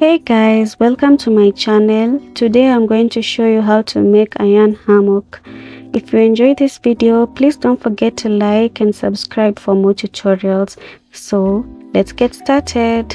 Hey guys, welcome to my channel. Today I'm going to show you how to make a yarn hammock. If you enjoyed this video, please don't forget to like and subscribe for more tutorials. So let's get started.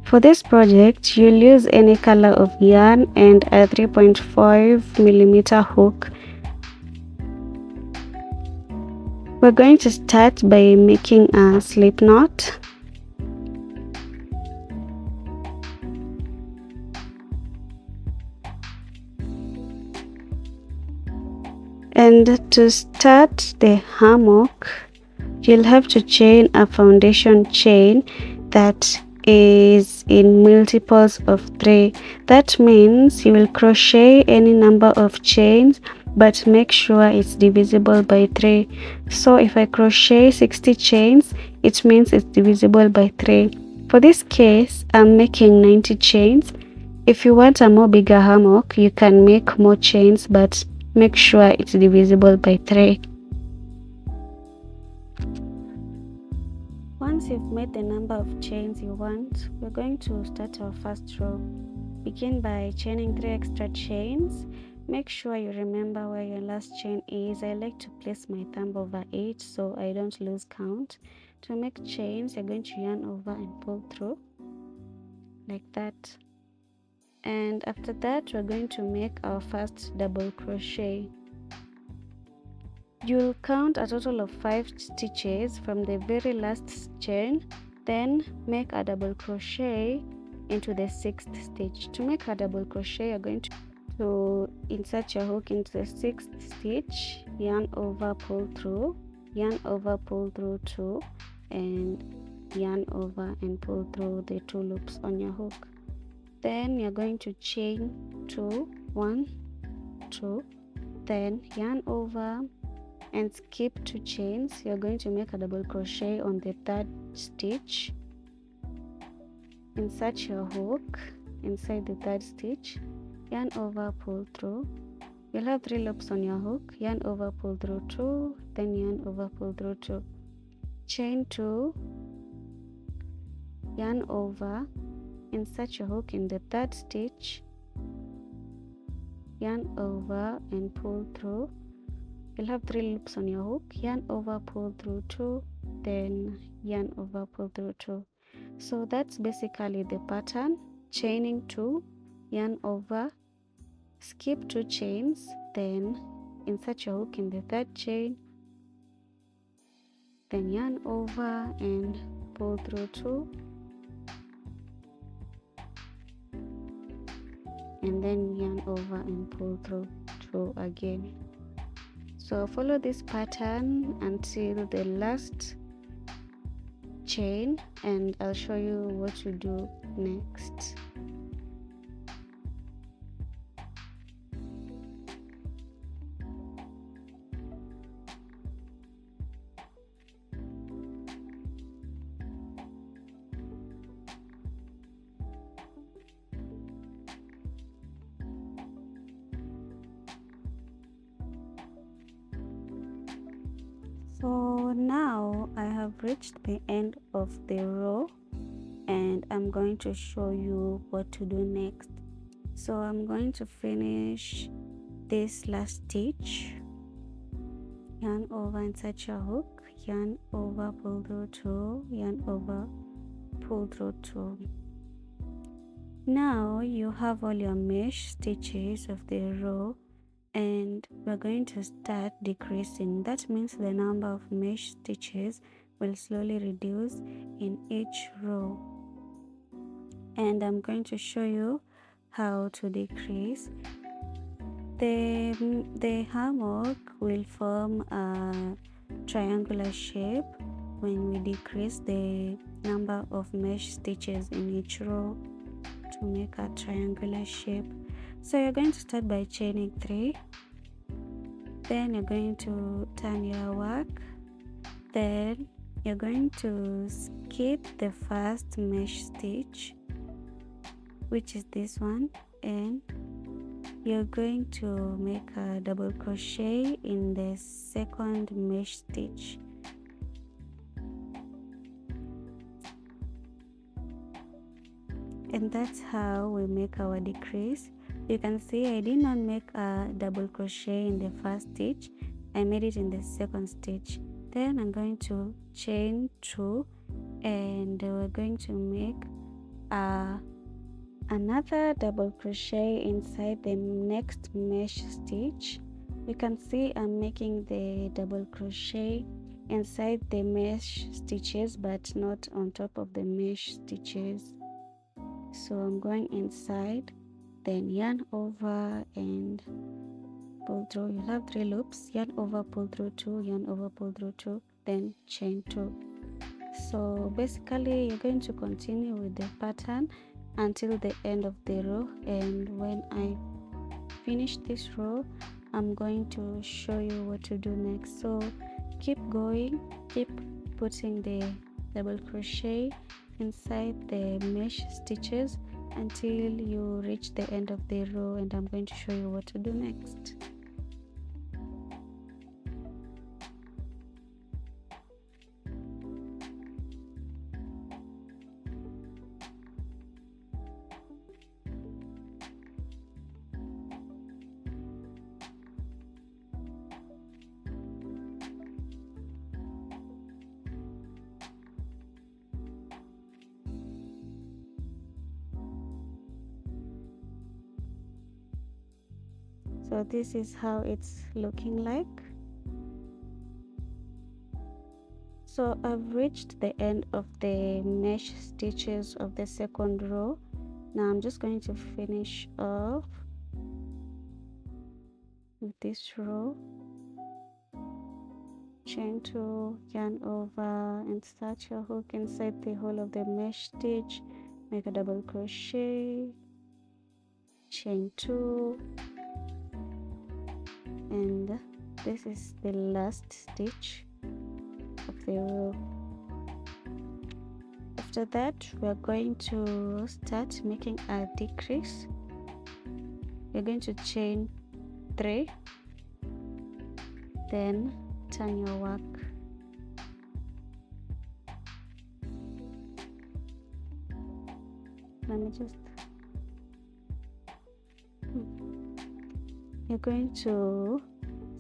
For this project, you'll use any color of yarn and a 3.5mm hook. We're going to start by making a slip knot. And to start the hammock, you'll have to chain a foundation chain that is in multiples of 3. That means you will crochet any number of chains, but make sure it's divisible by 3. So if I crochet 60 chains, it means it's divisible by 3. For this case, I'm making 90 chains. If you want a more bigger hammock, you can make more chains, but make sure it's divisible by 3. Once you've made the number of chains you want, we're going to start our first row. Begin by chaining 3 extra chains. Make sure you remember where your last chain is. I like to place my thumb over it so I don't lose count. To make chains, you're going to yarn over and pull through like that. And after that, we're going to make our first double crochet. You'll count a total of 5 stitches from the very last chain, then make a double crochet into the 6th stitch. To make a double crochet, you're going to insert your hook into the 6th stitch, yarn over, pull through, yarn over, pull through 2, and yarn over and pull through the 2 loops on your hook. Then you're going to chain 2, 1, 2, then yarn over and skip 2 chains. You're going to make a double crochet on the 3rd stitch. Insert your hook inside the 3rd stitch, yarn over, pull through. You'll have 3 loops on your hook, yarn over, pull through 2, then yarn over, pull through 2. Chain 2, yarn over, insert your hook in the 3rd stitch, yarn over and pull through. You'll have 3 loops on your hook, yarn over, pull through 2, then yarn over, pull through 2. So that's basically the pattern: chaining 2, yarn over, skip 2 chains, then insert your hook in the 3rd chain, then yarn over and pull through 2, and then yarn over and pull through 2 again. So follow this pattern until the last chain, and I'll show you what to do next. So now I have reached the end of the row, and I'm going to show you what to do next. So I'm going to finish this last stitch, yarn over, insert your hook, yarn over, pull through 2, yarn over, pull through 2. Now you have all your mesh stitches of the row, and we're going to start decreasing. That means the number of mesh stitches will slowly reduce in each row, and I'm going to show you how to decrease. The hammock will form a triangular shape when we decrease the number of mesh stitches in each row to make a triangular shape. So you're going to start by chaining 3, then you're going to turn your work, then you're going to skip the first mesh stitch, which is this one, and you're going to make a double crochet in the 2nd mesh stitch. And that's how we make our decrease. You can see I did not make a double crochet in the first stitch, I made it in the second stitch. Then I'm going to chain 2 and we're going to make another double crochet inside the next mesh stitch. You can see I'm making the double crochet inside the mesh stitches but not on top of the mesh stitches. So I'm going inside, then yarn over and pull through. You have 3 loops, yarn over, pull through 2, yarn over, pull through 2, then chain 2. So basically you're going to continue with the pattern until the end of the row, and when I finish this row I'm going to show you what to do next. So keep going, keep putting the double crochet inside the mesh stitches until you reach the end of the row, and I'm going to show you what to do next. So this is how it's looking like. So I've reached the end of the mesh stitches of the second row. Now I'm just going to finish off with this row. Chain 2, yarn over and start your hook inside the hole of the mesh stitch, make a double crochet, chain 2, and this is the last stitch of the row. After that we're going to start making a decrease. We're going to chain 3, then turn your work. Let me just you're going to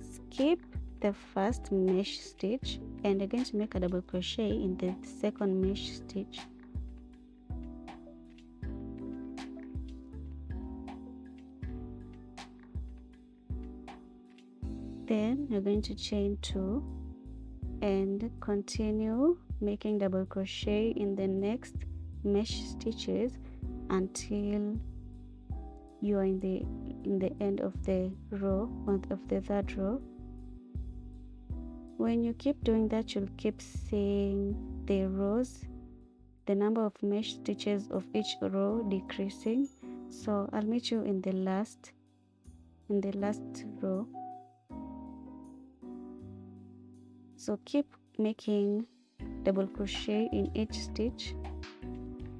skip the first mesh stitch and you're going to make a double crochet in the second mesh stitch. Then you're going to chain 2 and continue making double crochet in the next mesh stitches until you are in the end of the row, of the third row. When you keep doing that, you'll keep seeing the rows, the number of mesh stitches of each row decreasing. So I'll meet you in the last row. So keep making double crochet in each stitch,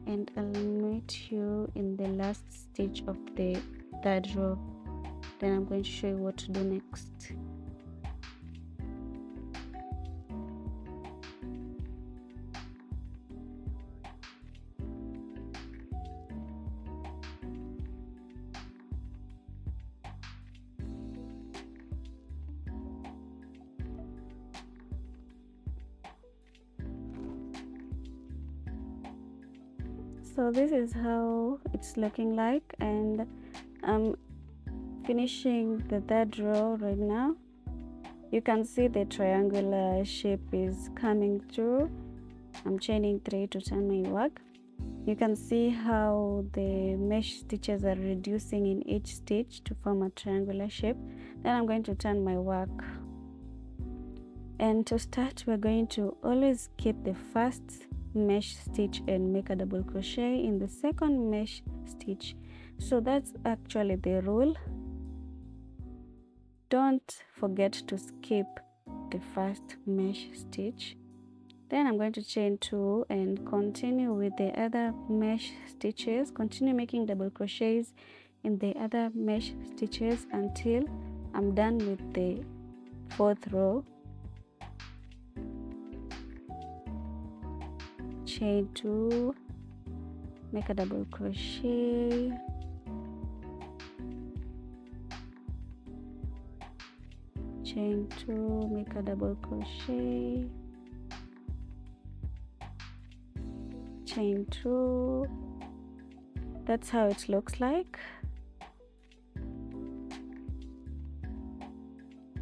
and I'll meet you in the last stitch of the third row. Then I'm going to show you what to do next. So this is how it's looking like, and I'm finishing the third row right now. You can see the triangular shape is coming through. I'm chaining 3 to turn my work. You can see how the mesh stitches are reducing in each stitch to form a triangular shape. Then I'm going to turn my work, and to start we're going to always keep the first mesh stitch and make a double crochet in the second mesh stitch. So that's actually the rule. Don't forget to skip the first mesh stitch. Then I'm going to chain 2 and continue with the other mesh stitches. Continue making double crochets in the other mesh stitches until I'm done with the fourth row. Chain 2 make a double crochet, chain 2, make a double crochet, chain 2. That's how it looks like,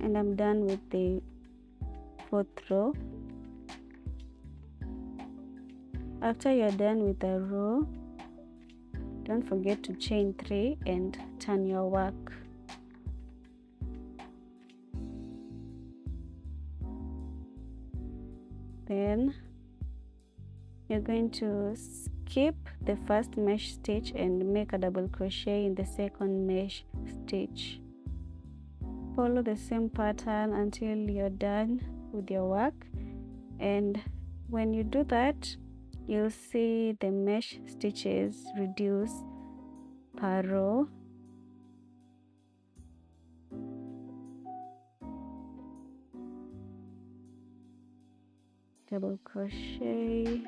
and I'm done with the 4th row. After you're done with the row, don't forget to chain 3 and turn your work. Then you're going to skip the first mesh stitch and make a double crochet in the second mesh stitch. Follow the same pattern until you're done with your work, and when you do that, you'll see the mesh stitches reduce per row. Double crochet,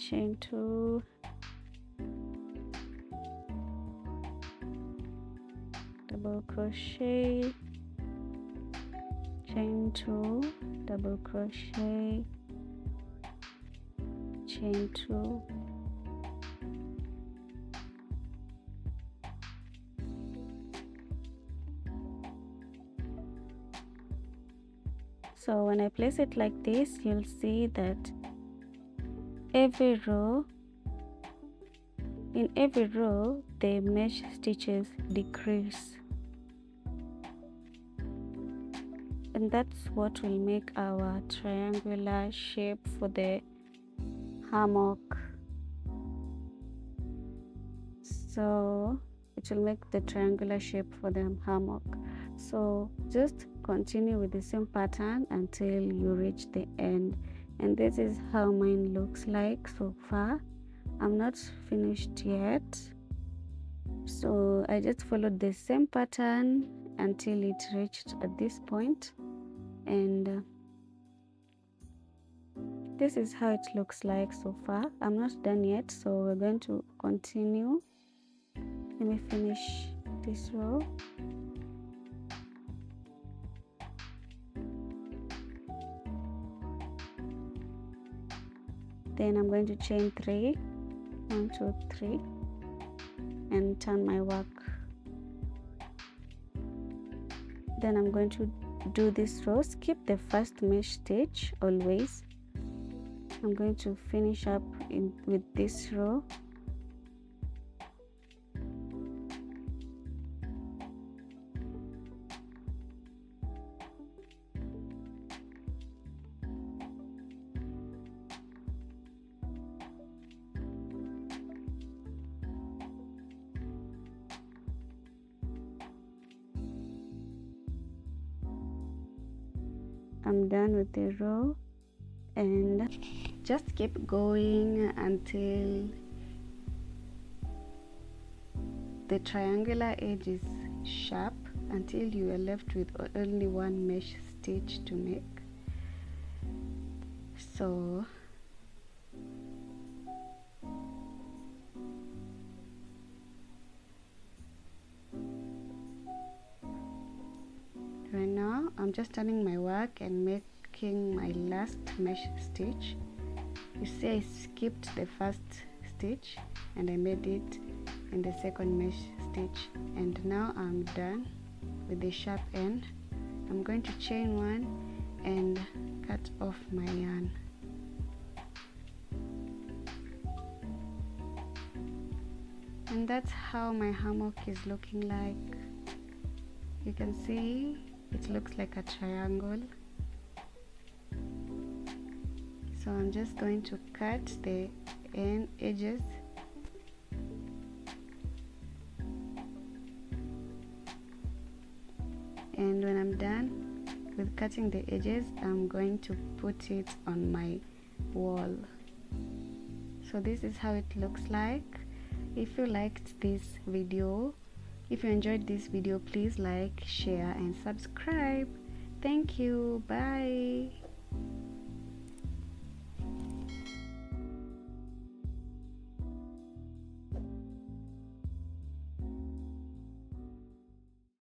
chain 2, double crochet, chain 2, double crochet, chain 2, so when I place it like this, you'll see that in every row the mesh stitches decrease, and that's what will make our triangular shape for the hammock. So it will make the triangular shape for the hammock. So just continue with the same pattern until you reach the end, and this is how mine looks like so far. I'm not finished yet, so I just followed the same pattern until it reached at this point, and this is how it looks like so far. I'm not done yet, so we're going to continue. Let me finish this row. Then I'm going to chain 3, 1, 2, 3, and turn my work. Then I'm going to do this row, skip the first mesh stitch always. I'm going to finish up with this row. I'm done with the row, and just keep going until the triangular edge is sharp, until you are left with only one mesh stitch to make. So right now I'm just turning my work and making my last mesh stitch. You see I skipped the first stitch and I made it in the second mesh stitch, and now I'm done with the sharp end. I'm going to chain 1 and cut off my yarn. And that's how my hammock is looking like. You can see it looks like a triangle. So I'm just going to cut the edges. And when I'm done with cutting the edges, I'm going to put it on my wall. So this is how it looks like. If you liked this video, if you enjoyed this video, please like, share and subscribe. Thank you. Bye.